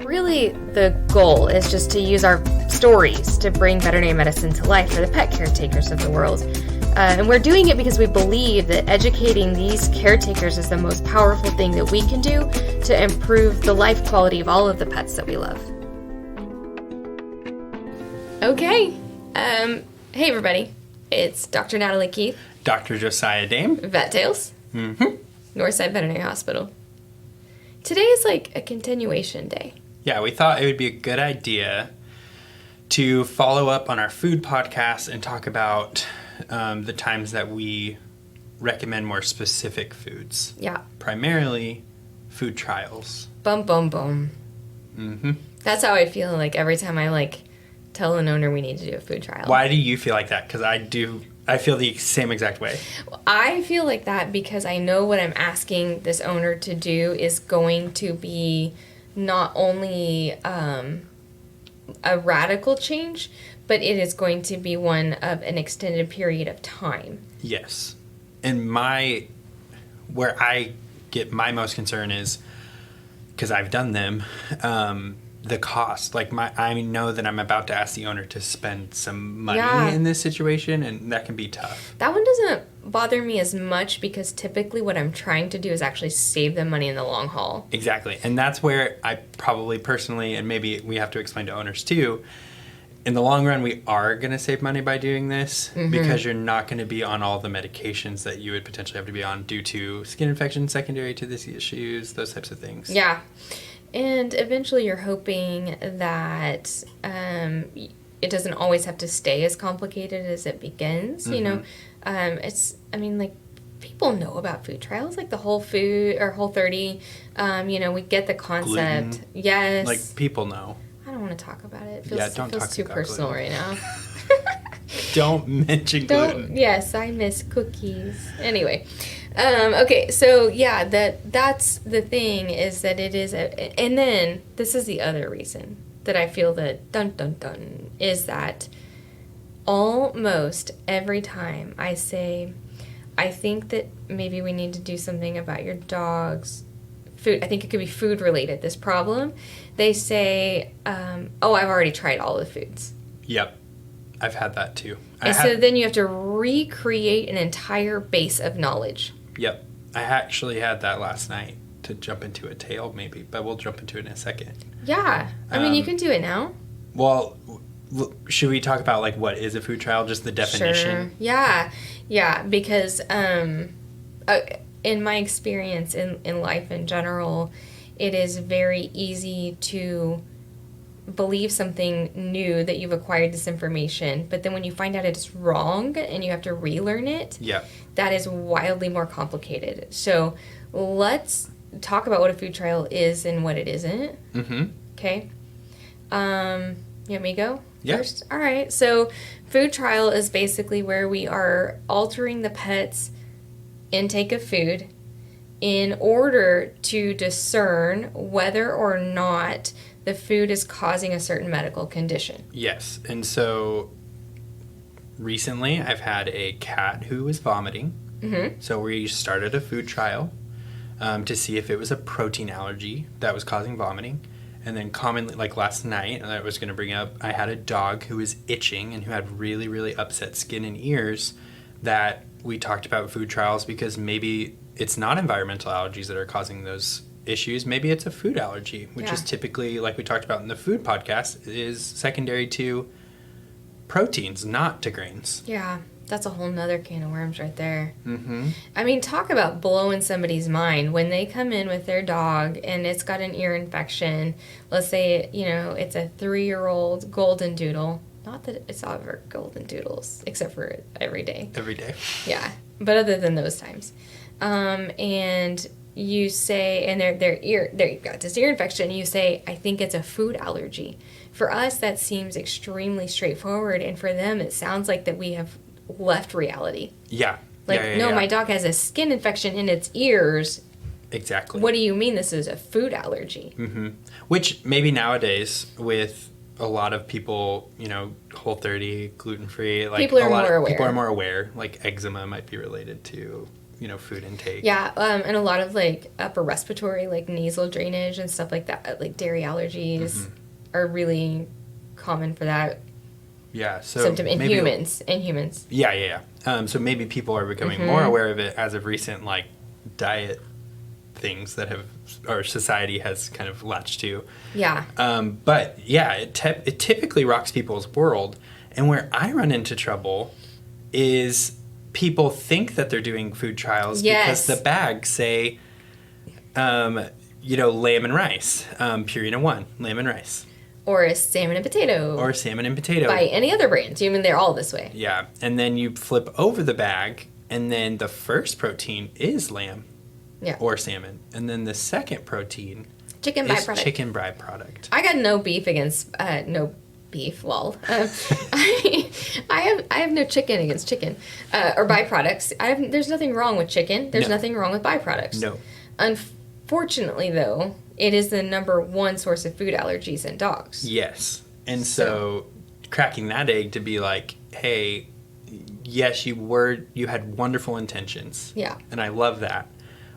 really, the goal is just to use our stories to bring veterinary medicine to life for the pet caretakers of the world. And we're doing it because we believe that educating these caretakers is the most powerful thing that we can do to improve the life quality of all of the pets that we love. Okay. Hey, everybody. It's Dr. Natalie Keith. Dr. Josiah Dame. Vet Tales. Northside Veterinary Hospital. Today is like a continuation day. Yeah, we thought it would be a good idea to follow up on our food podcast and talk about the times that we recommend more specific foods. Yeah. Primarily food trials. Bum, bum, bum. Mm-hmm. That's how I feel like every time I tell an owner we need to do a food trial. Why do you feel like that? Because I feel the same exact way. I feel like that because I know what I'm asking this owner to do is going to be not only a radical change, but it is going to be one of an extended period of time. Yes. And where I get my most concern is, because I've done them, the cost. I know that I'm about to ask the owner to spend some money in this situation, and that can be tough. That one doesn't bother me as much because typically what I'm trying to do is actually save them money in the long haul. Exactly. And that's where I probably personally, and maybe we have to explain to owners too, in the long run, we are going to save money by doing this because you're not going to be on all the medications that you would potentially have to be on due to skin infections secondary to these issues, those types of things. Yeah. And eventually you're hoping that it doesn't always have to stay as complicated as it begins. You know, people know about food trials, like the Whole 30. We get the concept. Gluten. Yes. People know. I don't want to talk about it. Don't talk talk too about personal gluten. right now. Don't mention gluten. Yes, I miss cookies. Anyway, okay, so yeah, that's the thing is that it is and then this is the other reason that I feel that is that almost every time I say, I think that maybe we need to do something about your dog's food. I think it could be food related, this problem. They say, I've already tried all the foods. Yep. I've had that too. So then you have to recreate an entire base of knowledge. Yep. I actually had that last night to jump into a tale maybe, but we'll jump into it in a second. Yeah. You can do it now. Well, should we talk about what is a food trial, just the definition? Sure. Yeah. Yeah, because in my experience in life in general, it is very easy to believe something new that you've acquired this information, but then when you find out it's wrong and you have to relearn it, that is wildly more complicated. So let's talk about what a food trial is and what it isn't. Okay. You want me to go first? All right. So food trial is basically where we are altering the pet's intake of food in order to discern whether or not the food is causing a certain medical condition. Yes. And so recently I've had a cat who was vomiting. So we started a food trial to see if it was a protein allergy that was causing vomiting. And then commonly, last night, I was going to bring up, I had a dog who was itching and who had really, really upset skin and ears that we talked about food trials because maybe it's not environmental allergies that are causing those issues. Maybe it's a food allergy, which is typically, like we talked about in the food podcast, is secondary to proteins, not to grains. Yeah, that's a whole nother can of worms right there. Talk about blowing somebody's mind when they come in with their dog and it's got an ear infection. Let's say, it's a 3-year-old golden doodle. Not that it's ever golden doodles, except for every day. Every day. Yeah, but other than those times. And you say, and they've got this ear infection, you say, I think it's a food allergy. For us, that seems extremely straightforward, and for them, it sounds like that we have left reality. Yeah. My dog has a skin infection in its ears. Exactly. What do you mean this is a food allergy? Which maybe nowadays with a lot of people, Whole30, gluten-free, people are more aware. People are more aware. Like eczema might be related to food intake. Yeah, and a lot of like upper respiratory, like nasal drainage and stuff like that, like dairy allergies are really common for that Yeah, so symptom in humans. In humans. Yeah. So maybe people are becoming more aware of it as of recent, like diet things that our society has kind of latched to. Yeah. But yeah, it typically rocks people's world, and where I run into trouble is people think that they're doing food trials because the bags say, lamb and rice, Purina 1, lamb and rice. Or a salmon and potato. By any other brand. You mean they're all this way. Yeah. And then you flip over the bag, and then the first protein is lamb or salmon. And then the second protein chicken is byproduct. chicken byproduct. I got no beef against, no beef, lol. I have no chicken against chicken or byproducts. There's nothing wrong with chicken. There's nothing wrong with byproducts. No. Unfortunately, though, it is the number one source of food allergies in dogs. Yes. And so cracking that egg to be like, hey, yes, you had wonderful intentions. Yeah. And I love that.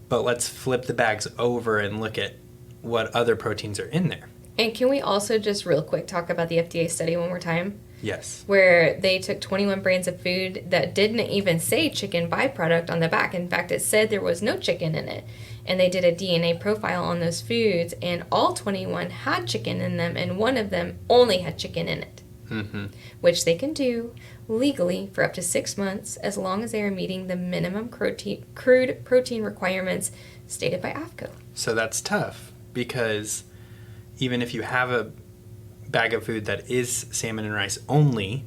But let's flip the bags over and look at what other proteins are in there. And can we also just real quick talk about the FDA study one more time? Yes. Where they took 21 brands of food that didn't even say chicken byproduct on the back. In fact, it said there was no chicken in it. And they did a DNA profile on those foods, and all 21 had chicken in them, and one of them only had chicken in it. Mm-hmm. Which they can do legally for up to 6 months as long as they are meeting the minimum crude protein requirements stated by AFCO. So that's tough because even if you have a bag of food that is salmon and rice only,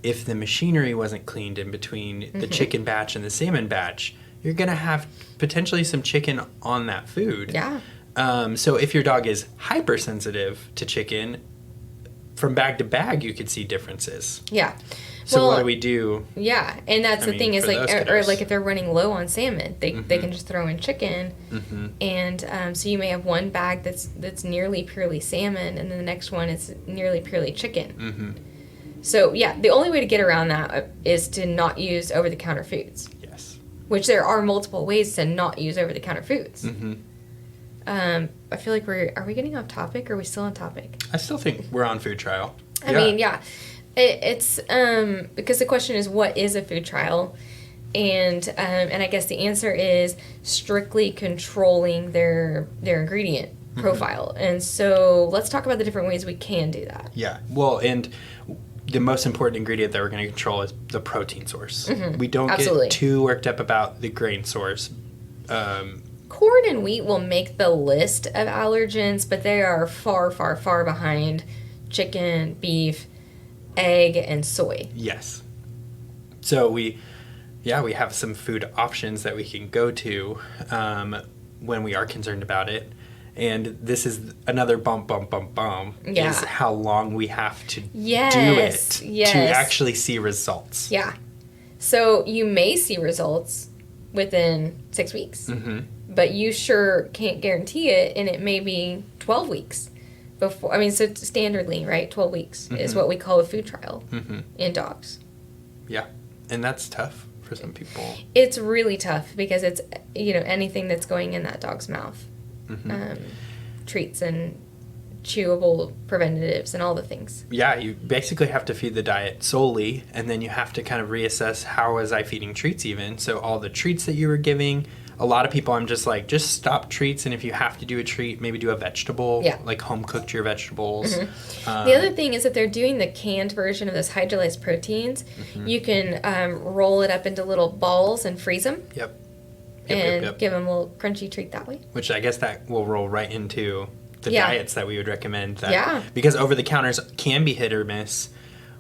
if the machinery wasn't cleaned in between the chicken batch and the salmon batch, you're going to have potentially some chicken on that food. Yeah. So if your dog is hypersensitive to chicken, from bag to bag, you could see differences. Yeah. So what do we do? Yeah, and that's the thing is like, or like if they're running low on salmon, they can just throw in chicken, and so you may have one bag that's nearly purely salmon, and then the next one is nearly purely chicken. So yeah, the only way to get around that is to not use over-the-counter foods. Yes. Which there are multiple ways to not use over-the-counter foods. I feel like are we getting off topic, or are we still on topic? I still think we're on food trial. I mean, yeah. It's because the question is, what is a food trial? And I guess the answer is strictly controlling their ingredient profile. And so let's talk about the different ways we can do that. Yeah. Well, and the most important ingredient that we're going to control is the protein source. We don't get too worked up about the grain source. Corn and wheat will make the list of allergens, but they are far, far, far behind chicken, beef, egg, and soy. Yes. So we have some food options that we can go to when we are concerned about it. And this is another bump, is how long we have to do it to actually see results. Yeah. So you may see results within 6 weeks, but you sure can't guarantee it, and it may be 12 weeks. So standardly, right, 12 weeks is what we call a food trial in dogs. Yeah, and that's tough for some people. It's really tough because it's, anything that's going in that dog's mouth. Treats and chewable preventatives and all the things. Yeah, you basically have to feed the diet solely, and then you have to kind of reassess, how was I feeding treats even? So all the treats that you were giving, a lot of people I'm just like, just stop treats, and if you have to do a treat, maybe do a vegetable, like home cooked your vegetables. The other thing is that they're doing the canned version of those hydrolyzed proteins. You can roll it up into little balls and freeze them. Yep. Give them a little crunchy treat that way. Which I guess that will roll right into the diets that we would recommend. Because over-the-counters can be hit or miss.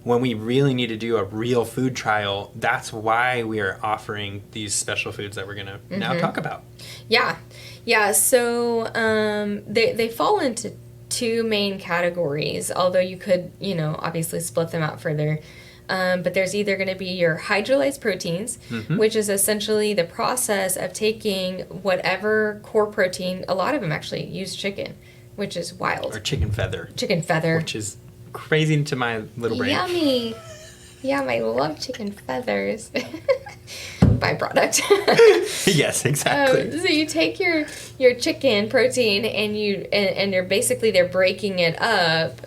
When we really need to do a real food trial, that's why we are offering these special foods that we're going to now talk about. Yeah. So they fall into two main categories, although you could, obviously split them out further. But there's either going to be your hydrolyzed proteins, which is essentially the process of taking whatever core protein. A lot of them actually use chicken, which is wild. Or chicken feather. Which is crazy to my little brain. Yummy. Yum, I love chicken feathers. byproduct. Yes, exactly. So you take your chicken protein and they're breaking it up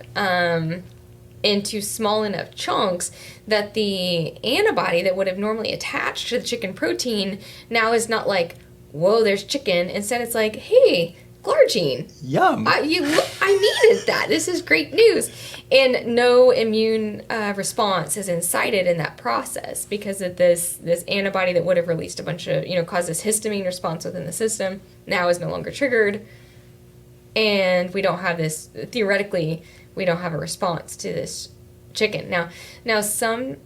into small enough chunks that the antibody that would have normally attached to the chicken protein now is not like, whoa, there's chicken. Instead, it's like, hey, glargine. Yum. I needed that. This is great news. And no immune response is incited in that process because of this antibody that would have released a bunch of, caused this histamine response within the system now is no longer triggered. And we don't have this, theoretically, we don't have a response to this chicken. Now some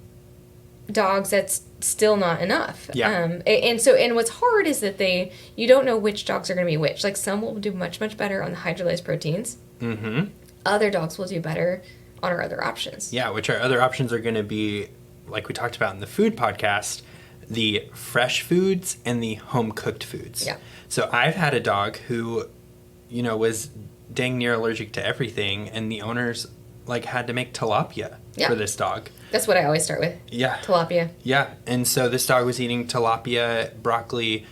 dogs, that's still not enough. Yeah. And what's hard is that you don't know which dogs are going to be which. Like some will do much, much better on the hydrolyzed proteins. Mm-hmm. Other dogs will do better on our other options. Yeah, which our other options are going to be, like we talked about in the food podcast, the fresh foods and the home-cooked foods. Yeah. So I've had a dog who, was dang near allergic to everything, and the owners, had to make tilapia for this dog. That's what I always start with. Yeah. Tilapia. Yeah, and so this dog was eating tilapia, broccoli,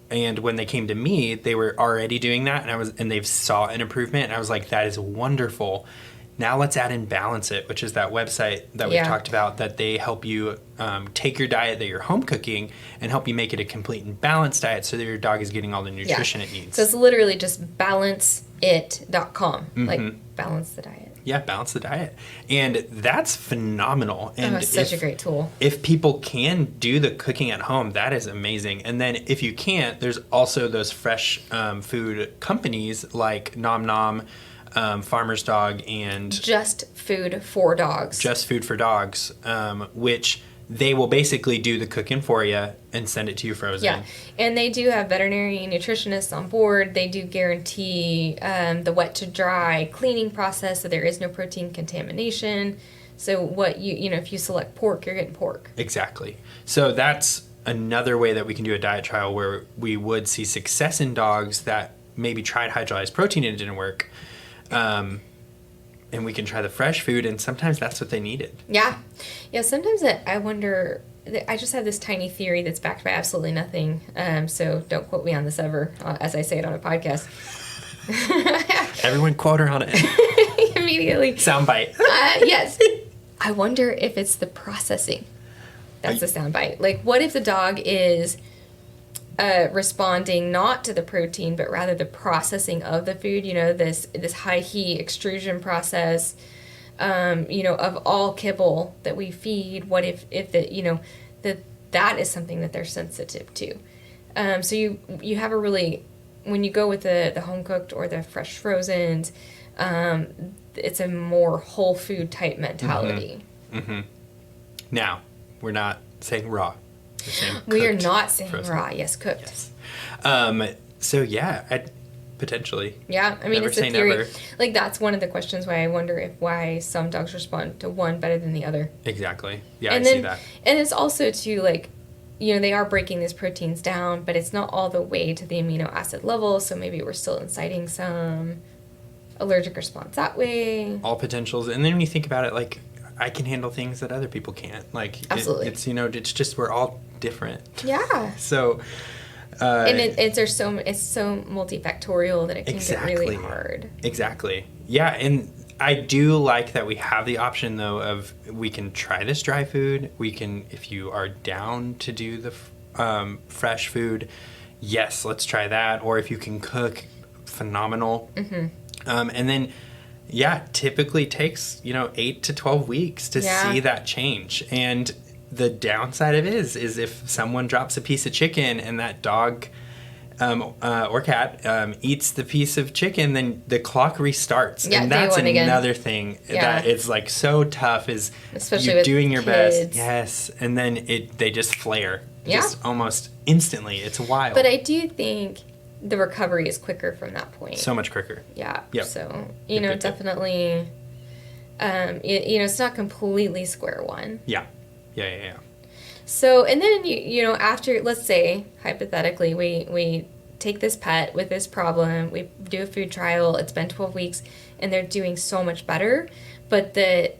and when they came to me, they were already doing that, and they've saw an improvement, and I was like, that is wonderful. Now let's add in Balance It, which is that website that we've talked about, that they help you take your diet that you're home cooking and help you make it a complete and balanced diet so that your dog is getting all the nutrition it needs. So it's literally just balanceit.com, like balance the diet. Yeah, Balance the Diet. And that's phenomenal. And it's such a great tool. If people can do the cooking at home, that is amazing. And then if you can't, there's also those fresh food companies like Nom Nom, Farmer's Dog, and Just Food for Dogs. Just Food for Dogs, which they will basically do the cooking for you and send it to you frozen. Yeah, and they do have veterinary nutritionists on board. They do guarantee the wet to dry cleaning process, so there is no protein contamination. So what if you select pork, you're getting pork. Exactly. So that's another way that we can do a diet trial where we would see success in dogs that maybe tried hydrolyzed protein and it didn't work. And we can try the fresh food, and sometimes that's what they needed. Yeah. Sometimes I wonder, I just have this tiny theory that's backed by absolutely nothing, so don't quote me on this ever, as I say it on a podcast. Everyone quote her on it. Immediately. Soundbite. Yes. I wonder if it's the processing. That's the soundbite. Like, what if the dog is responding not to the protein, but rather the processing of the food, this high heat extrusion process, of all kibble that we feed. What if that is something that they're sensitive to? So you have a really, when you go with the home cooked or the fresh frozened, it's a more whole food type mentality. Mm-hmm. Mm-hmm. Now, we're not saying raw. We are not saying frozen. raw. Yes, cooked. Yes. So yeah, potentially. Yeah, I mean, never it's a say theory. never. Like, that's one of the questions why I wonder why some dogs respond to one better than the other. Exactly. Yeah, and I see that. And it's also too, like, they are breaking these proteins down, but it's not all the way to the amino acid level. So maybe we're still inciting some allergic response that way. All potentials, and then when you think about it, like, I can handle things that other people can't. Like, absolutely. It's just we're all different. Yeah. So, and it's so multifactorial that it can get really hard. Exactly. Yeah, and I do like that we have the option though of we can try this dry food. We can, if you are down to do the fresh food, yes, let's try that. Or if you can cook, phenomenal. Mm-hmm. And then. Yeah, typically takes, 8 to 12 weeks to see that change. And the downside of it is if someone drops a piece of chicken and that dog or cat eats the piece of chicken, then the clock restarts. Yeah, and that's another thing that it's like so tough is especially you're doing your kids. best. Yes. And then they just flare. Yeah. Just almost instantly. It's wild. But I do think the recovery is quicker from that point. So much quicker. Yeah. Yep. So, definitely, it's not completely square one. Yeah. Yeah. So, and then, after, let's say, hypothetically, we take this pet with this problem, we do a food trial, it's been 12 weeks, and they're doing so much better, but the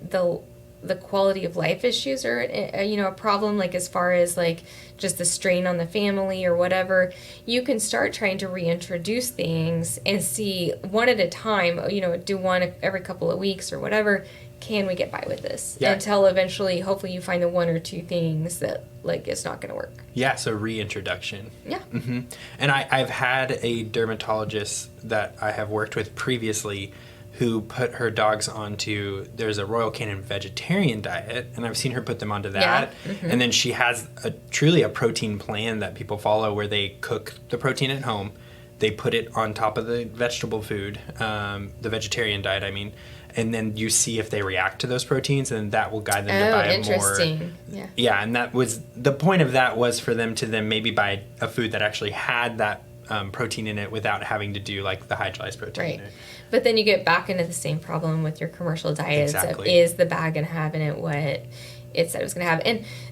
the quality of life issues are a problem, like as far as like just the strain on the family or whatever, you can start trying to reintroduce things and see one at a time, do one every couple of weeks or whatever. Can we get by with this? Yeah. Until eventually, hopefully, you find the one or two things that like it's not going to work. Yeah, so reintroduction. Yeah. Mm-hmm. And I've had a dermatologist that I have worked with previously who put her dogs onto, there's a Royal Canin vegetarian diet, and I've seen her put them onto that. Yeah. Mm-hmm. And then she has truly a protein plan that people follow where they cook the protein at home. They put it on top of the vegetable food, the vegetarian diet, I mean, and then you see if they react to those proteins, and that will guide them to buy interesting. more. Yeah, and that was, the point of that was for them to then maybe buy a food that actually had that protein in it without having to do like the hydrolyzed protein. Right. But then you get back into the same problem with your commercial diets. Exactly. Of, is the bag going to have in it what it said it was going to have?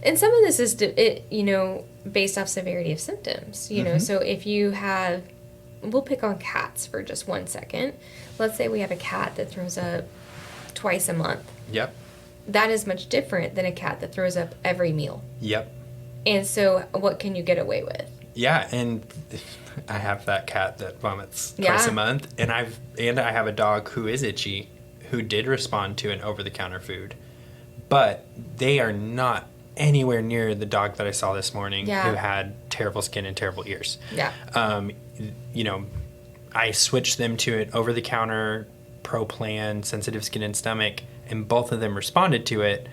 And some of this is, based off severity of symptoms. So if you have, we'll pick on cats for just 1 second. Let's say we have a cat that throws up twice a month. Yep. That is much different than a cat that throws up every meal. Yep. And so what can you get away with? Yeah, and I have that cat that vomits twice a month, and I have a dog who is itchy, who did respond to an over-the-counter food, but they are not anywhere near the dog that I saw this morning who had terrible skin and terrible ears. Yeah. I switched them to an over-the-counter Pro Plan, sensitive skin and stomach, and both of them responded to it.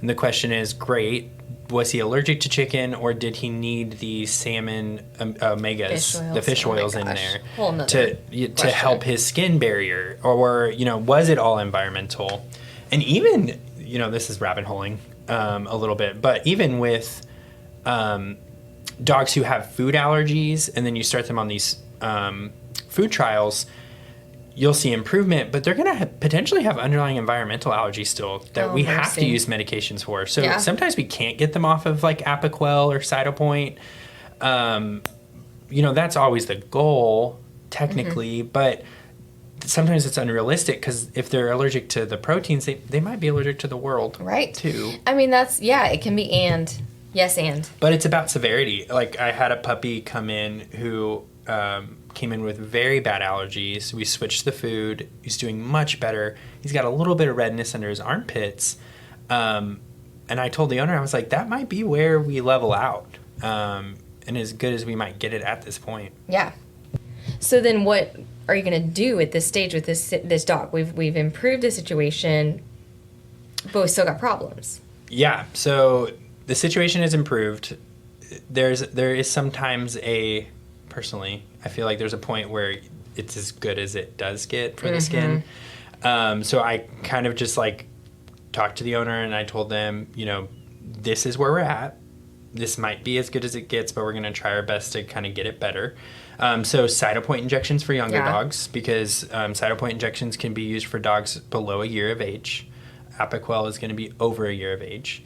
And the question is, great, was he allergic to chicken, or did he need the salmon omegas, the fish oils in there to help his skin barrier? Or, was it all environmental? And even, this is rabbit holing a little bit, but even with dogs who have food allergies, and then you start them on these food trials, you'll see improvement, but they're going to potentially have underlying environmental allergies still that we have to use medications for. So sometimes we can't get them off of like Apoquel or Cytopoint. That's always the goal technically, but sometimes it's unrealistic because if they're allergic to the proteins, they might be allergic to the world too. I mean, it can be yes and. But it's about severity. Like I had a puppy come in who came in with very bad allergies. We switched the food. He's doing much better. He's got a little bit of redness under his armpits. And I told the owner, I was like, that might be where we level out. And as good as we might get it at this point. Yeah. So then what are you going to do at this stage with this dog? We've improved the situation, but we still got problems. Yeah. So the situation is improved. There is sometimes personally, I feel like there's a point where it's as good as it does get for the skin. So I kind of just like talked to the owner and I told them, this is where we're at. This might be as good as it gets, but we're going to try our best to kind of get it better. So Cytopoint injections for younger dogs, because Cytopoint injections can be used for dogs below a year of age. Apoquel is going to be over a year of age.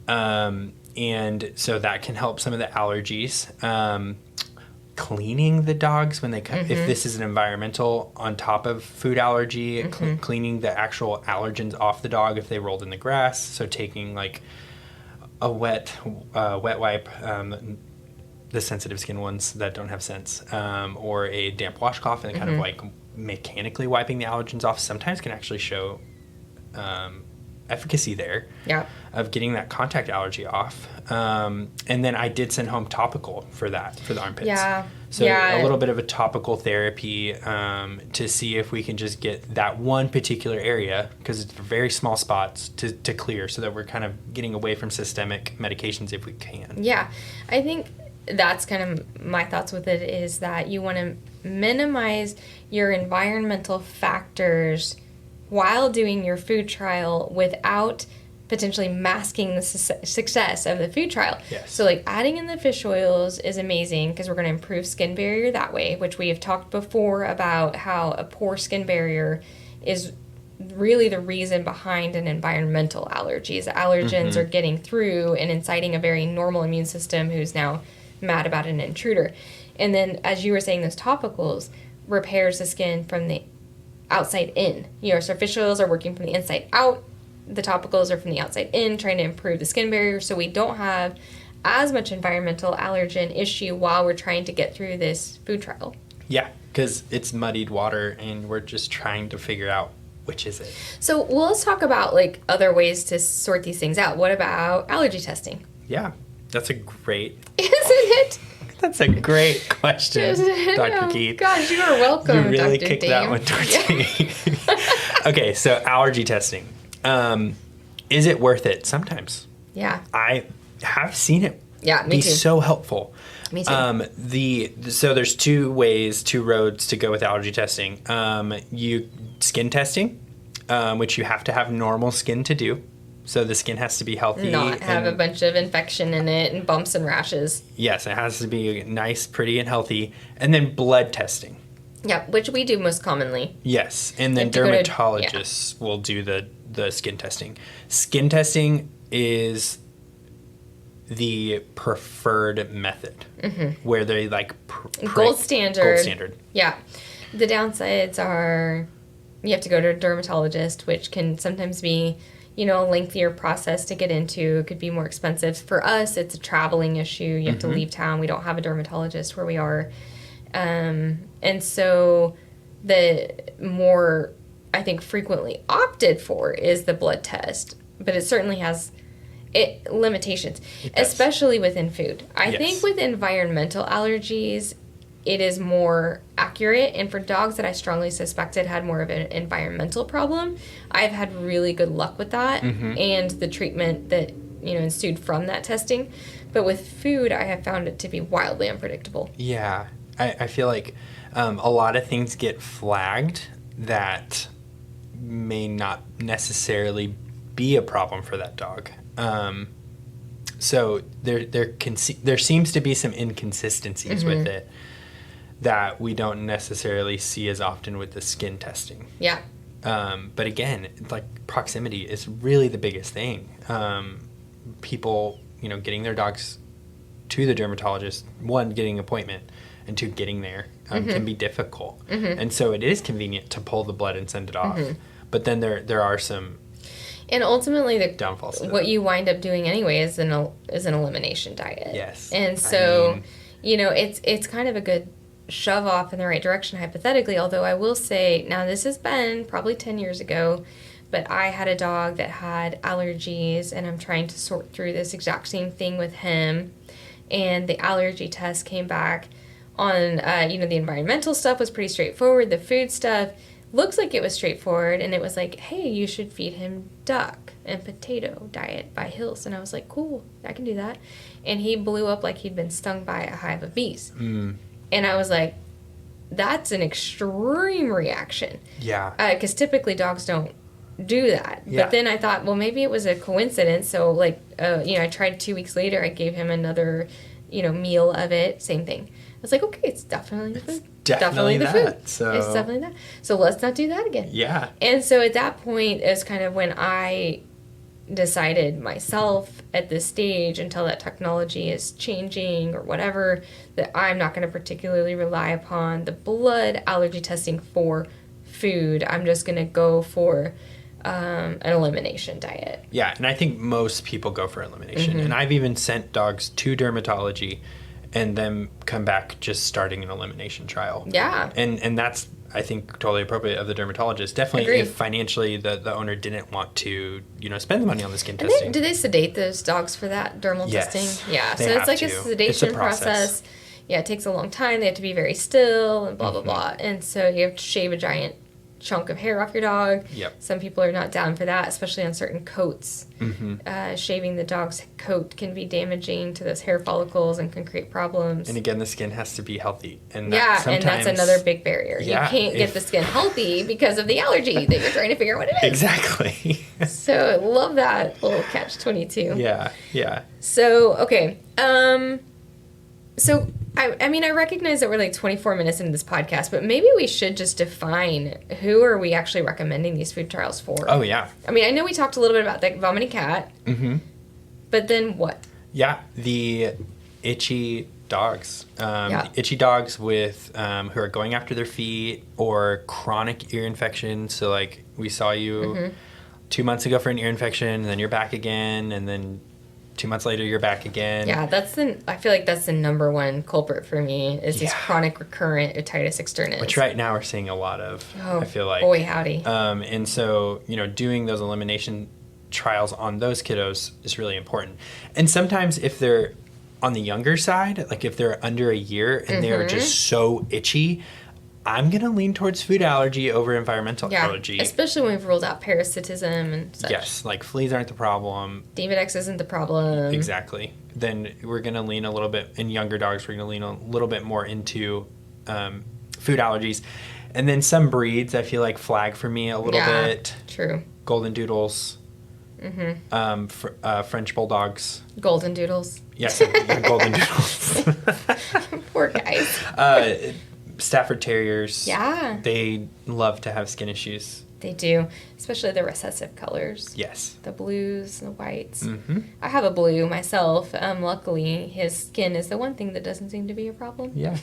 And so that can help some of the allergies. Cleaning the dogs when they come, if this is an environmental on top of food allergy, cleaning the actual allergens off the dog if they rolled in the grass. So taking like a wet wipe, the sensitive skin ones that don't have scents, or a damp washcloth and kind of like mechanically wiping the allergens off sometimes can actually show efficacy there of getting that contact allergy off. And then I did send home topical for that, for the armpits. So a little bit of a topical therapy to see if we can just get that one particular area, because it's very small spots, to clear, so that we're kind of getting away from systemic medications if we can. Yeah, I think that's kind of my thoughts with it, is that you want to minimize your environmental factors while doing your food trial without potentially masking the success of the food trial. Yes. So like adding in the fish oils is amazing because we're going to improve skin barrier that way, which we have talked before about how a poor skin barrier is really the reason behind an environmental allergies. Allergens are getting through and inciting a very normal immune system who's now mad about an intruder. And then, as you were saying, those topicals repairs the skin from the outside in. So fish oils are working from the inside out. the topicals are from the outside in, trying to improve the skin barrier so we don't have as much environmental allergen issue while we're trying to get through this food trial. Yeah, because it's muddied water and we're just trying to figure out which is it. So well, let's talk about like other ways to sort these things out. What about allergy testing? Yeah, that's a great... Isn't it? That's a great question, Dr. Keith. Gosh, you are welcome, You really Dr. kicked Dame. that one towards me. Okay, so allergy testing. Is it worth it? Sometimes. Yeah. I have seen it Me be too. so helpful. Me too. So there's two roads to go with allergy testing. Skin testing, which you have to have normal skin to do. So the skin has to be healthy. Not have a bunch of infection in it and bumps and rashes. Yes, it has to be nice, pretty, and healthy. And then blood testing. Yeah, which we do most commonly. Yes, and then have to go to- dermatologists will do the skin testing. Skin testing is the preferred method, where they like Gold standard. Gold standard. Yeah. The downsides are you have to go to a dermatologist, which can sometimes be, a lengthier process to get into. It could be more expensive. For us, it's a traveling issue. You have to leave town. We don't have a dermatologist where we are. And so the more, I think, frequently opted for is the blood test. But it certainly has limitations, especially within food. I think with environmental allergies, it is more accurate. And for dogs that I strongly suspected had more of an environmental problem, I've had really good luck with that and the treatment that, ensued from that testing. But with food, I have found it to be wildly unpredictable. Yeah. I feel like a lot of things get flagged that may not necessarily be a problem for that dog. So there seems to be some inconsistencies with it that we don't necessarily see as often with the skin testing. Yeah. But again, like proximity is really the biggest thing. People, getting their dogs to the dermatologist, one, getting an appointment, and two, getting there can be difficult. And so it is convenient to pull the blood and send it off. But then there are some And ultimately, downfalls to what that. you wind up doing anyway is an elimination diet. Yes. And so, it's kind of a good shove off in the right direction hypothetically, although I will say, now this has been probably 10 years ago, but I had a dog that had allergies, and I'm trying to sort through this exact same thing with him. And the allergy test came back on, the environmental stuff was pretty straightforward. The food stuff looks like it was straightforward, and it was like, hey, you should feed him duck and potato diet by Hills. And I was like, cool, I can do that. And he blew up like he'd been stung by a hive of bees. And I was like, that's an extreme reaction. Yeah. Because typically dogs don't do that. Yeah. But then I thought, well, maybe it was a coincidence. So, I tried 2 weeks later. I gave him another, meal of it. Same thing. I was like, okay, it's definitely the food. Definitely the that. food. So It's definitely that. So let's not do that again. yeah. And so at that point is kind of when I decided myself at this stage, until that technology is changing or whatever, that I'm not going to particularly rely upon the blood allergy testing for food. I'm just going to go for an elimination diet. Yeah, and I think most people go for elimination. And I've even sent dogs to dermatology and then come back just starting an elimination trial. Yeah. And that's, I think, totally appropriate of the dermatologist. Definitely Agreed. if financially the owner didn't want to, spend the money on the skin And testing. do they sedate those dogs for that dermal Yes, testing? Yeah. they So it's have like to. a It's a sedation process. process. Yeah, it takes a long time. They have to be very still and blah, blah, blah. And so you have to shave a giant chunk of hair off your dog. Yep. Some people are not down for that, especially on certain coats. Shaving the dog's coat can be damaging to those hair follicles and can create problems. And again, the skin has to be healthy. And Yeah, and that's another big barrier. Yeah, You can't get the skin healthy because of the allergy that you're trying to figure out what it is. Exactly. So I love that little catch-22. Yeah. So, okay. So, I recognize that we're like 24 minutes into this podcast, but maybe we should just define who are we actually recommending these food trials for. Oh, yeah. I mean, I know we talked a little bit about the vomiting cat, but then what? Yeah, the itchy dogs. Yeah. Itchy dogs with who are going after their feet or chronic ear infection. So, like, we saw you 2 months ago for an ear infection, and then you're back again, and then 2 months later you're back again. Yeah, I feel like that's the number one culprit for me is this chronic recurrent otitis externis. Which right now we're seeing a lot of, I feel like. Boy, howdy. And so, doing those elimination trials on those kiddos is really important. And sometimes if they're on the younger side, like if they're under a year and they're just so itchy, I'm going to lean towards food allergy over environmental allergy. Especially when we've ruled out parasitism and such. Yes, like fleas aren't the problem. Demodex isn't the problem. Exactly. Then we're going to lean a little bit, in younger dogs, we're going to lean a little bit more into food allergies. And then some breeds, I feel like, flag for me a little bit. True. Golden Doodles. French Bulldogs. Golden Doodles. Yes, Golden Doodles. Poor guys. Stafford Terriers. Yeah. They love to have skin issues. They do, especially the recessive colors. Yes. The blues, the whites. Mm-hmm. I have a blue myself. Luckily, his skin is the one thing that doesn't seem to be a problem. Yeah.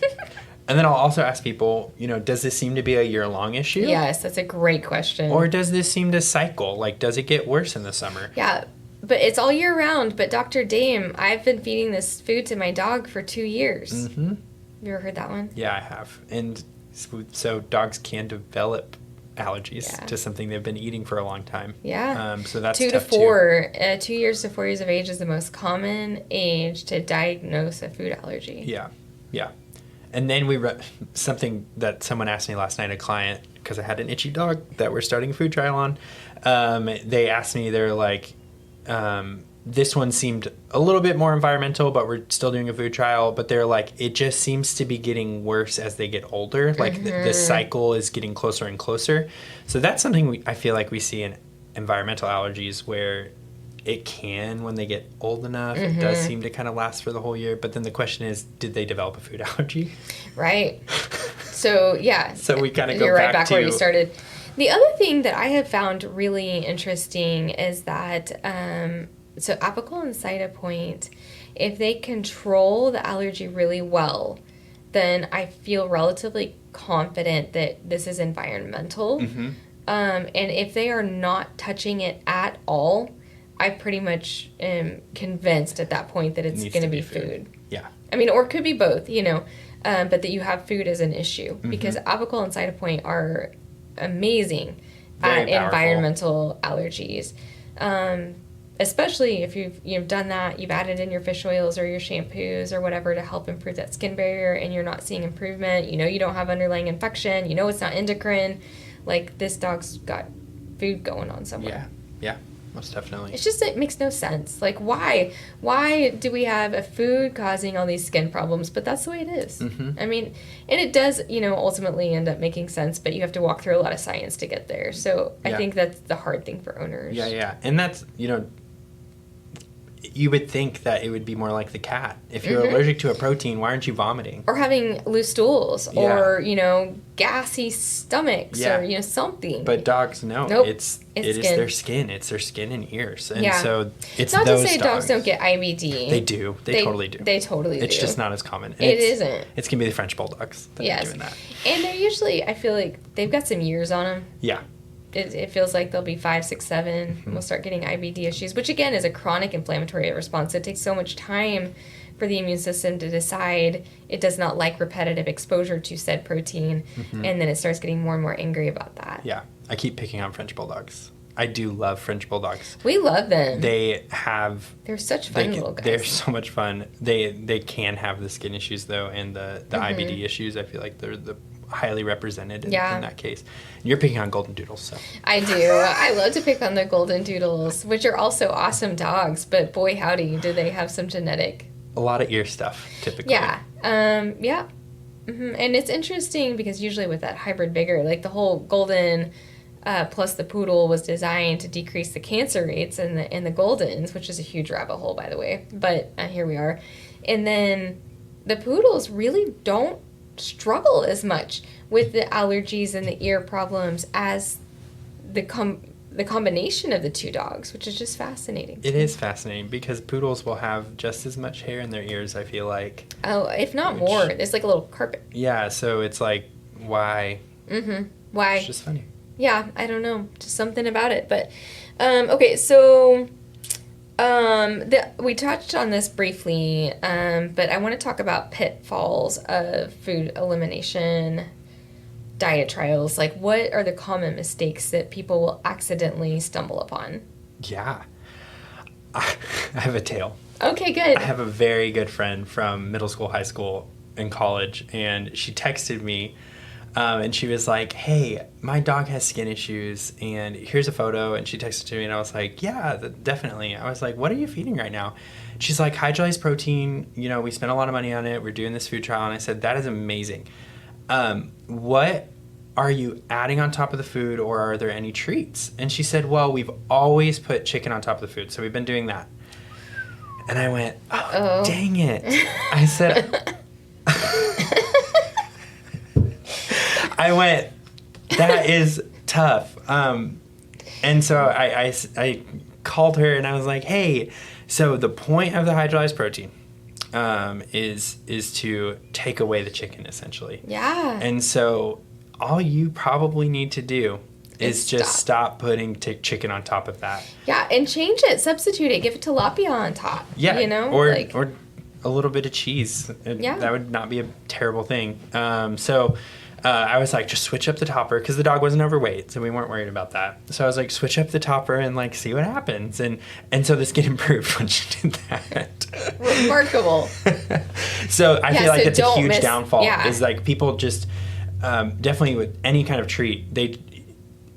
And then I'll also ask people, does this seem to be a year-long issue? Yes, that's a great question. Or does this seem to cycle? Like, does it get worse in the summer? Yeah, but it's all year round. But Dr. Dame, I've been feeding this food to my dog for 2 years. Mm-hmm. You ever heard that one? Yeah, I have. And so dogs can develop allergies to something they've been eating for a long time. Yeah. So that's 2 to tough 4. 2 years to 4 years of age is the most common age to diagnose a food allergy. Yeah. Yeah. And then something that someone asked me last night, a client, because I had an itchy dog that we're starting a food trial on. They asked me, they're like, this one seemed a little bit more environmental, but we're still doing a food trial. But they're like, it just seems to be getting worse as they get older. Like the cycle is getting closer and closer. So that's something I feel like we see in environmental allergies where it can, when they get old enough, it does seem to kind of last for the whole year. But then the question is, did they develop a food allergy? Right. So, yeah. So we kind of go You're right back to where you started. The other thing that I have found really interesting is that, so apical and cytopoint, if they control the allergy really well, then I feel relatively confident that this is environmental. And if they are not touching it at all, I pretty much am convinced at that point that it's going to be food. Yeah. I mean, or it could be both, but that you have food as an issue because apical and cytopoint are amazing at environmental allergies. Especially if you've done that, you've added in your fish oils or your shampoos or whatever to help improve that skin barrier and you're not seeing improvement, you don't have underlying infection, it's not endocrine, like this dog's got food going on somewhere. Yeah, most definitely. It's just, it makes no sense. Like, why do we have a food causing all these skin problems? But that's the way it is. I mean, and it does, ultimately end up making sense, but you have to walk through a lot of science to get there. So I think that's the hard thing for owners. Yeah. And that's, you would think that it would be more like the cat. If you're allergic to a protein, why aren't you vomiting? Or having loose stools or, gassy stomachs or, something. But dogs, no. Nope. It is their skin. It's their skin and ears. And so it's not those to say dogs don't get IBD. They do. They totally do. They totally do. It's just not as common. And it isn't. It's going to be the French Bulldogs that are doing that. And they're usually, I feel like, they've got some years on them. Yeah. It feels like they'll be 5, 6, 7, and we'll start getting IBD issues, which again is a chronic inflammatory response. It takes so much time for the immune system to decide it does not like repetitive exposure to said protein, and then it starts getting more and more angry about that. Yeah, I keep picking on French Bulldogs. I do love French Bulldogs. We love them. They're such fun little guys. They're so much fun. They can have the skin issues though, and the IBD issues. I feel like they're the highly represented in that case. And you're picking on Golden Doodles, so. I do. I love to pick on the Golden Doodles, which are also awesome dogs, but boy howdy, do they have some genetic. A lot of ear stuff, typically. Yeah. Yeah. And it's interesting because usually with that hybrid vigor, like the whole Golden plus the Poodle was designed to decrease the cancer rates in the Goldens, which is a huge rabbit hole, by the way. But here we are. And then the Poodles really don't struggle as much with the allergies and the ear problems as the combination of the two dogs, which is just fascinating. It is fascinating because poodles will have just as much hair in their ears, I feel like. Oh, if not more. It's like a little carpet. Yeah, so it's like, why? Why? It's just funny. Yeah, I don't know, just something about it. But okay, so we touched on this briefly, but I want to talk about pitfalls of food elimination diet trials. Like, what are the common mistakes that people will accidentally stumble upon? Yeah. I have a tale. Okay, good. I have a very good friend from middle school, high school, and college, and she texted me, and she was like, "Hey, my dog has skin issues, and here's a photo." And she texted to me, and I was like, "Yeah, definitely." I was like, "What are you feeding right now?" She's like, "Hydrolyzed protein. You know, we spent a lot of money on it. We're doing this food trial." And I said, "That is amazing. What are you adding on top of the food, or are there any treats?" And she said, "Well, we've always put chicken on top of the food, so we've been doing that." And I went, "Oh, dang it." I said, I went, "That is tough." And so I called her and I was like, "Hey, so the point of the hydrolyzed protein is to take away the chicken, essentially." Yeah. And so all you probably need to do is just stop putting chicken on top of that. Yeah, and change it, substitute it, give it tilapia on top. Yeah, you know, or a little bit of cheese. Yeah, that would not be a terrible thing. So I was like, just switch up the topper, because the dog wasn't overweight, so we weren't worried about that. So I was like, switch up the topper and like see what happens. And so the skin improved when she did that. Remarkable. So I feel like it's a huge downfall. Yeah. Is like people just definitely with any kind of treat,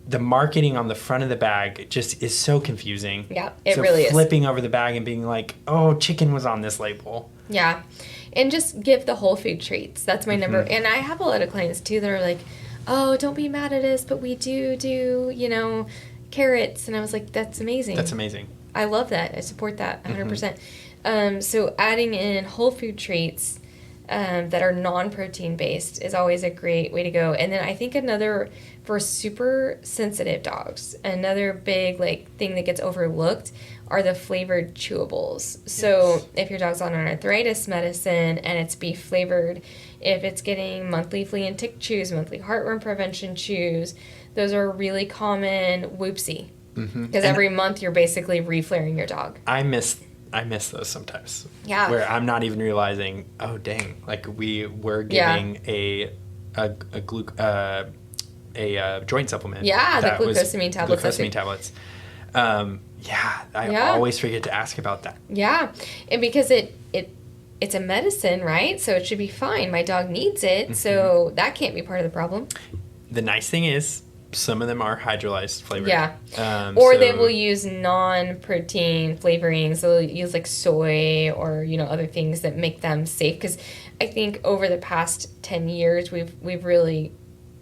the marketing on the front of the bag just is so confusing. Yeah, it really is. Flipping over the bag and being like, "Oh, chicken was on this label." Yeah. And just give the whole food treats. That's my number. And I have a lot of clients too that are like, "Oh, don't be mad at us, but we do, you know, carrots." And I was like, "That's amazing. That's amazing. I love that. I support that 100%. So adding in whole food treats that are non-protein based is always a great way to go. And then I think another, for super sensitive dogs, another big like thing that gets overlooked are the flavored chewables. So if your dog's on an arthritis medicine and it's beef flavored, if it's getting monthly flea and tick chews, monthly heartworm prevention chews, those are really common. Whoopsie. Because every month you're basically reflaring your dog. I miss those sometimes. Yeah. Where I'm not even realizing, oh dang, like we were giving a joint supplement. Yeah, the glucosamine tablets. Glucosamine tablets. I always forget to ask about that. Yeah, and because it's a medicine, right? So it should be fine. My dog needs it, so that can't be part of the problem. The nice thing is, some of them are hydrolyzed flavored. Yeah. Or they will use non-protein flavorings. So they'll use like soy or, you know, other things that make them safe. Because I think over the past 10 years, we've really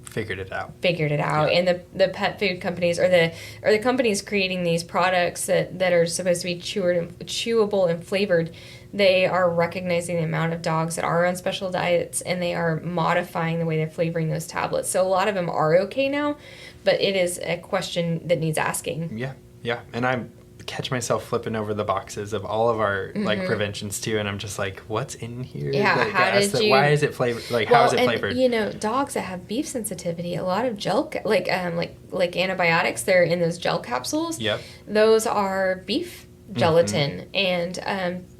figured it out. Yeah. And the pet food companies or the companies creating these products that are supposed to be chewable and flavored, they are recognizing the amount of dogs that are on special diets, and they are modifying the way they're flavoring those tablets. So a lot of them are okay now, but it is a question that needs asking. Yeah. And I catch myself flipping over the boxes of all of our like preventions too, and I'm just like, what's in here? Yeah, like, why is it flavored? Like, how is it flavored? You know, dogs that have beef sensitivity, a lot of gel like antibiotics, they're in those gel capsules. Yep. Those are beef gelatin and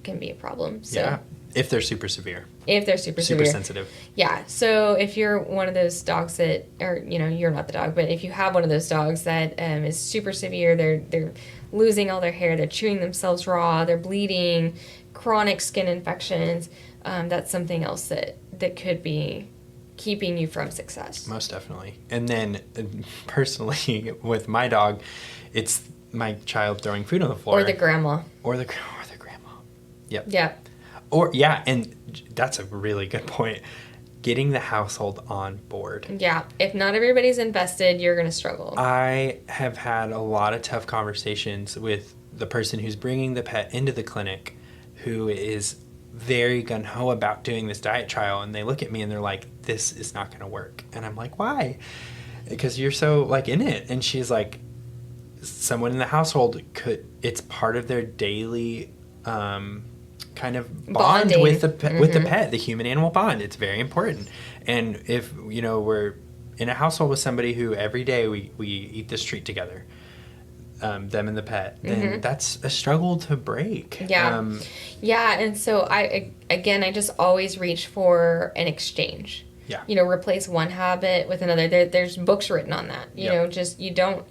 can be a problem. So. Yeah. If they're super severe. Super sensitive. Yeah. So if you're one of those dogs that, or you know, you're not the dog, but if you have one of those dogs that is super severe, they're losing all their hair, they're chewing themselves raw, they're bleeding, chronic skin infections, that's something else that could be keeping you from success. Most definitely. And then personally with my dog, it's my child throwing food on the floor. Or the grandma. Or the grandma. Yep. Yeah. And that's a really good point. Getting the household on board. Yeah. If not everybody's invested, you're going to struggle. I have had a lot of tough conversations with the person who's bringing the pet into the clinic, who is very gung-ho about doing this diet trial, and they look at me and they're like, "This is not going to work." And I'm like, "Why?" Because you're so like in it. And she's like, someone in the household it's part of their daily kind of bond Bonding. with the pet, with the pet, the human animal bond. It's very important. And if, you know, we're in a household with somebody who every day we eat this treat together, them and the pet, then that's a struggle to break. Yeah. Yeah. And so I just always reach for an exchange. Yeah. You know, replace one habit with another. There's books written on that. You know, just you don't.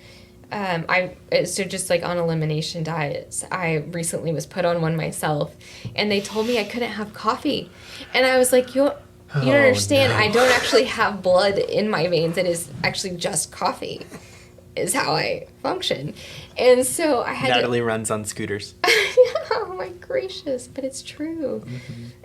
So just like on elimination diets, I recently was put on one myself, and they told me I couldn't have coffee, and I was like, you don't understand. No. I don't actually have blood in my veins. It is actually just coffee, is how I function, and so I had. Natalie runs on scooters. Oh my gracious, but it's true.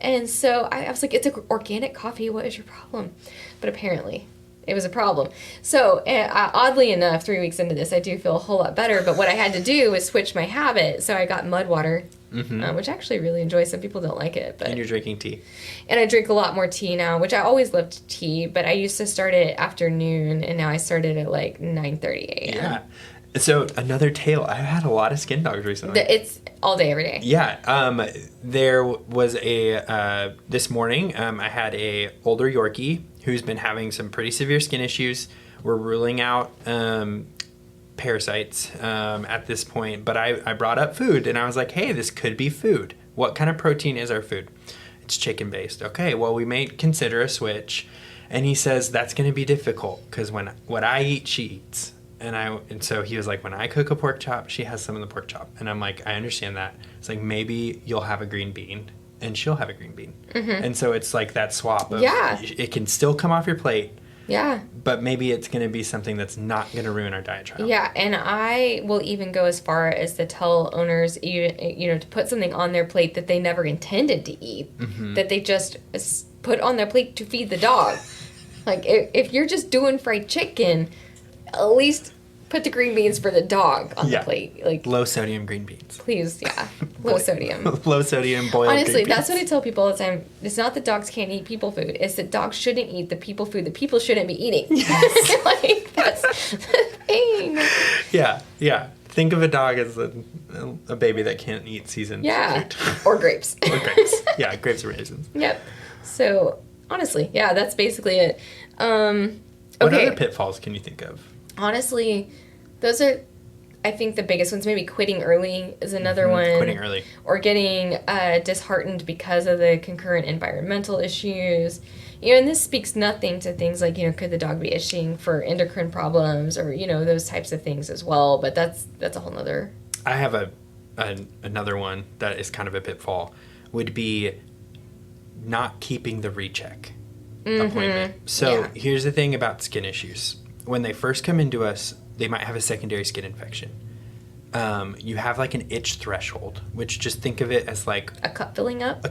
And so I was like, it's organic coffee. What is your problem? But apparently it was a problem. So oddly enough, 3 weeks into this, I do feel a whole lot better. But what I had to do was switch my habit. So I got mud water, which I actually really enjoy. Some people don't like it. But, and you're drinking tea. And I drink a lot more tea now, which I always loved tea. But I used to start it afternoon, and now I started at like 9:30 a.m. Yeah. So another tale. I had a lot of skin dogs recently. It's all day, every day. Yeah. There was this morning, I had a older Yorkie who's been having some pretty severe skin issues. We're ruling out parasites at this point, but I brought up food, and I was like, hey, this could be food. What kind of protein is our food? It's chicken-based. Okay, well, we may consider a switch. And he says, that's going to be difficult because what I eat, she eats. And so he was like, when I cook a pork chop, she has some of the pork chop. And I'm like, I understand that. It's like, maybe you'll have a green bean and she'll have a green bean. And so it's like that swap of, it can still come off your plate. Yeah. But maybe it's going to be something that's not going to ruin our diet trial. Yeah, and I will even go as far as to tell owners, to put something on their plate that they never intended to eat, that they just put on their plate to feed the dog. Like, if you're just doing fried chicken, at least put the green beans for the dog on the plate. Like, low sodium green beans. Please, yeah. Low sodium. Low sodium boiled Honestly, green beans. that's what I tell people all the time. It's not that dogs can't eat people food. It's that dogs shouldn't eat the people food that people shouldn't be eating. Yes. Like, that's the thing. Yeah. Think of a dog as a baby that can't eat seasoned fruit. Or grapes. Or grapes. Yeah, grapes or raisins. Yep. So, honestly, yeah, that's basically it. What other pitfalls can you think of? Honestly, those are, I think, the biggest ones. Maybe quitting early is another one. Quitting early. Or getting disheartened because of the concurrent environmental issues. And this speaks nothing to things like, could the dog be itching for endocrine problems or, those types of things as well. But that's a whole nother. I have another one that is kind of a pitfall, would be not keeping the recheck appointment. So here's the thing about skin issues. When they first come into us, they might have a secondary skin infection. You have like an itch threshold, which just think of it as like a cup filling up.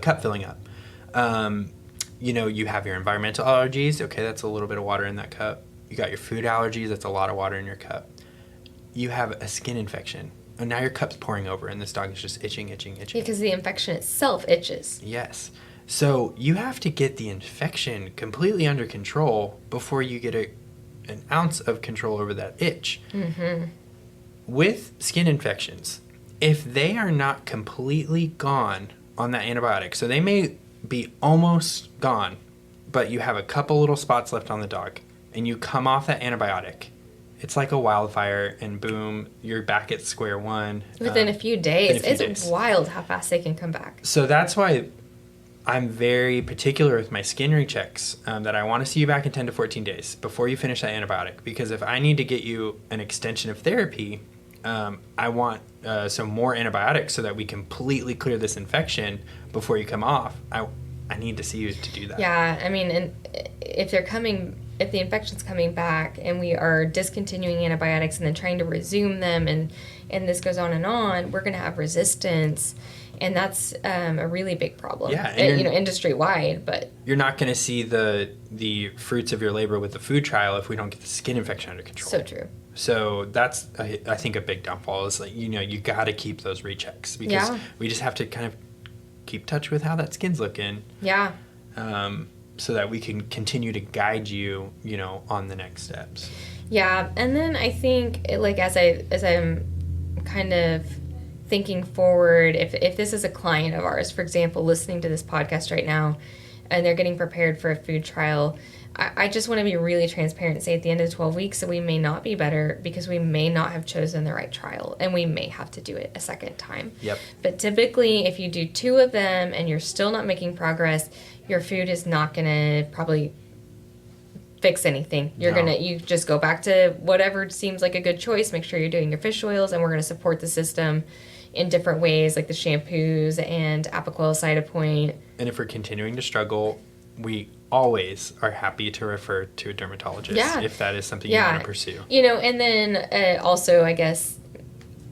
You have your environmental allergies. Okay, that's a little bit of water in that cup. You got your food allergies. That's a lot of water in your cup. You have a skin infection. And now your cup's pouring over and this dog is just itching. Because the infection itself itches. Yes. So you have to get the infection completely under control before you get an ounce of control over that itch. With skin infections, if they are not completely gone on that antibiotic, so they may be almost gone, but you have a couple little spots left on the dog, and you come off that antibiotic, it's like a wildfire, and boom, you're back at square one. Within a few days. It's wild how fast they can come back. So that's why I'm very particular with my skin rechecks, that I want to see you back in 10 to 14 days before you finish that antibiotic. Because if I need to get you an extension of therapy, I want some more antibiotics so that we completely clear this infection before you come off. I need to see you to do that. Yeah, I mean, and if the infection's coming back and we are discontinuing antibiotics and then trying to resume them and this goes on, we're going to have resistance. And that's a really big problem. Yeah, industry-wide. But you're not going to see the fruits of your labor with the food trial if we don't get the skin infection under control. So true. So that's, I think, a big downfall is like, you got to keep those rechecks because we just have to kind of keep touch with how that skin's looking. Yeah. So that we can continue to guide you, on the next steps. Yeah, and then I think, like, as I'm kind of thinking forward, if this is a client of ours, for example, listening to this podcast right now, and they're getting prepared for a food trial, I just want to be really transparent and say at the end of 12 weeks that we may not be better because we may not have chosen the right trial and we may have to do it a second time. Yep. But typically, if you do 2 of them and you're still not making progress, your food is not going to probably fix anything. You just go back to whatever seems like a good choice. Make sure you're doing your fish oils, and we're going to support the system in different ways, like the shampoos and Apoquel Cytopoint. And if we're continuing to struggle, we always are happy to refer to a dermatologist if that is something you want to pursue. And then also, I guess,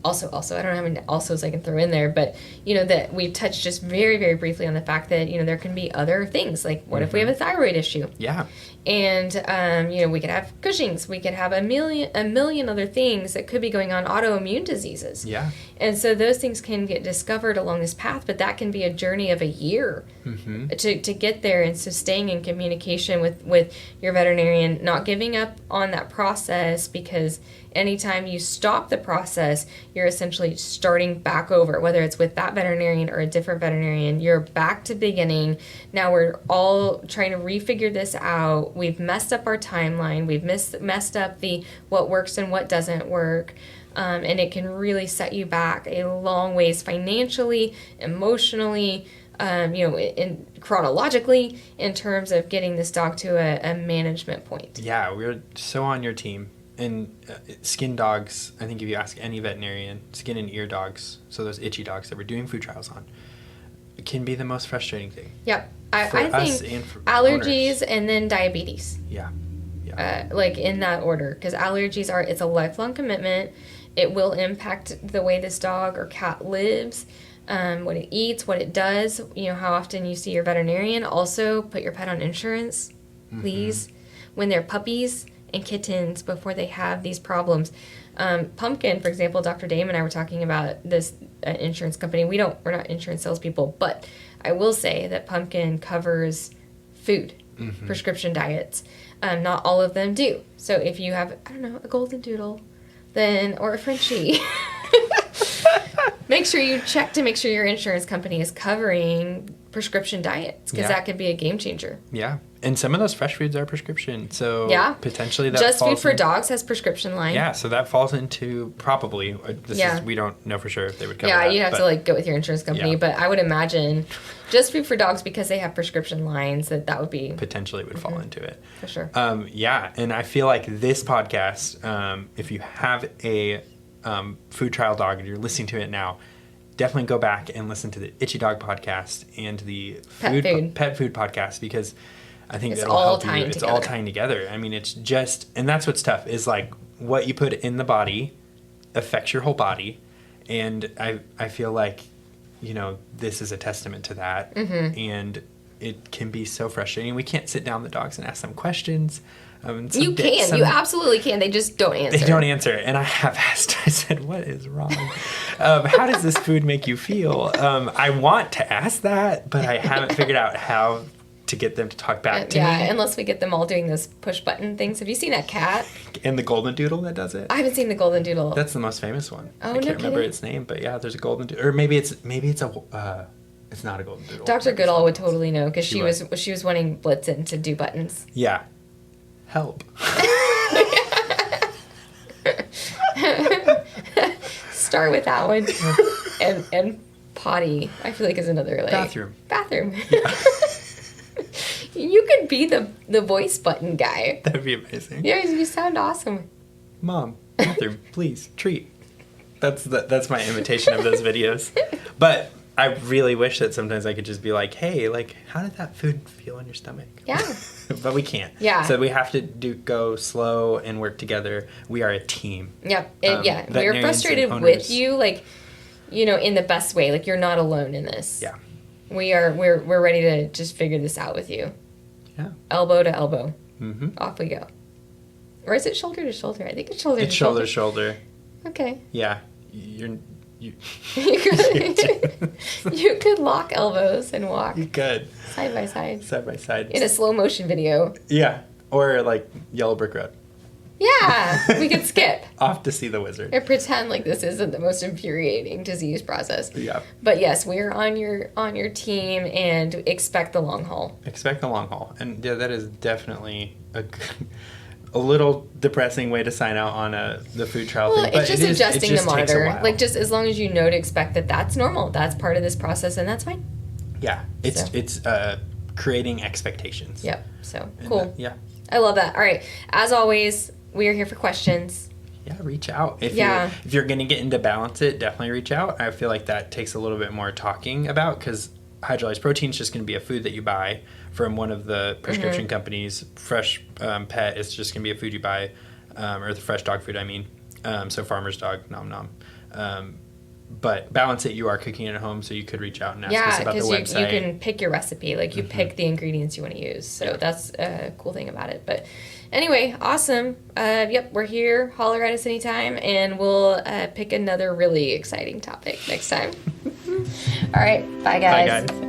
also, I don't know how many alsos I can throw in there, but, that we've touched just very, very briefly on the fact that, there can be other things. Like, what if we have a thyroid issue? Yeah. And, we could have Cushing's. We could have a million other things that could be going on, autoimmune diseases. Yeah. And so those things can get discovered along this path, but that can be a journey of a year to get there. And so staying in communication with your veterinarian, not giving up on that process, because anytime you stop the process, you're essentially starting back over, whether it's with that veterinarian or a different veterinarian. You're back to beginning. Now we're all trying to refigure this out. We've messed up our timeline. We've messed up what works and what doesn't work. And it can really set you back a long ways financially, emotionally, in chronologically, in terms of getting this dog to a management point. Yeah, we're so on your team. And skin dogs, I think if you ask any veterinarian, skin and ear dogs, so those itchy dogs that we're doing food trials on, it can be the most frustrating thing. Yep. I think allergies owners. And then diabetes. Yeah. Like in that order. Because allergies it's a lifelong commitment. It will impact the way this dog or cat lives, what it eats, what it does, how often you see your veterinarian. Also, put your pet on insurance, please, when they're puppies and kittens before they have these problems. Pumpkin, for example, Dr. Dame and I were talking about this insurance company. We're not insurance salespeople, but I will say that Pumpkin covers food, prescription diets. Not all of them do. So if you have, a golden doodle, or a Frenchie, make sure you check to make sure your insurance company is covering prescription diets, because that could be a game changer. Yeah. And some of those fresh foods are prescription. So potentially that Just falls Food for Dogs has prescription line. Yeah, so that falls into probably, we don't know for sure if they would cover that. Yeah, you have to go with your insurance company, but I would imagine Just Food for Dogs, because they have prescription lines, that would be... Potentially would fall into it. For sure. And I feel like this podcast, if you have a food trial dog and you're listening to it now, definitely go back and listen to the Itchy Dog podcast and the Pet Food podcast, because I think it'll help you. It's all tying together. I mean, it's just, and that's what's tough, is what you put in the body affects your whole body. And I feel like, this is a testament to that. And it can be so frustrating. We can't sit down with the dogs and ask them questions. You absolutely can. They just don't answer. They don't answer. And I have asked, I said, what is wrong? How does this food make you feel? I want to ask that, but I haven't figured out how to get them to talk back to me. Yeah, unless we get them all doing those push button things. Have you seen that cat? And the golden doodle that does it? I haven't seen the golden doodle. That's the most famous one. Oh, I can't remember its name, but yeah, there's a golden doodle. Or maybe it's it's not a golden doodle. Dr. Goodall would totally know, because she was wanting Blitzen to do buttons. Yeah. Help. Start with that one. and potty, I feel like, is another bathroom. Yeah. You could be the voice button guy. That'd be amazing. Yeah, you sound awesome. Mom, bathroom, please, treat. That's my imitation of those videos. But I really wish that sometimes I could just be like, hey, how did that food feel in your stomach? Yeah. But we can't. Yeah. So we have to go slow and work together. We are a team. Yep. We're frustrated with you, in the best way. You're not alone in this. Yeah. We're ready to just figure this out with you. Yeah. Elbow to elbow. Mm-hmm. Off we go. Or is it shoulder to shoulder? I think it's shoulder to shoulder. shoulder. It's shoulder to shoulder. Okay. Yeah. You could lock elbows and walk. You could. Side by side. Side by side. In a slow motion video. Yeah. Or Yellow Brick Road. Yeah, we could skip. Off to see the wizard. Or pretend like this isn't the most infuriating disease process. Yeah. But yes, we're on your team and expect the long haul. Expect the long haul. And yeah, that is definitely a little depressing way to sign out on the food trial thing. Well, it's just adjusting the monitor. Takes a while. Like, just as long as you know to expect that that's normal. That's part of this process, and that's fine. Yeah. It's creating expectations. Yep. So, cool. Yeah. I love that. All right. As always, we are here for questions. Yeah, reach out. If you're going to get into Balance It, definitely reach out. I feel like that takes a little bit more talking about, because hydrolyzed protein is just going to be a food that you buy from one of the prescription companies. Fresh Pet is just going to be a food you buy, or the fresh dog food, I mean. So Farmer's Dog, nom nom. But Balance It, you are cooking it at home, so you could reach out and ask us about the website. Yeah, because you can pick your recipe. Like, you pick the ingredients you want to use. So that's a cool thing about it. But anyway, awesome. Yep, we're here. Holler at us anytime, and we'll pick another really exciting topic next time. All right. Bye, guys. Bye, guys.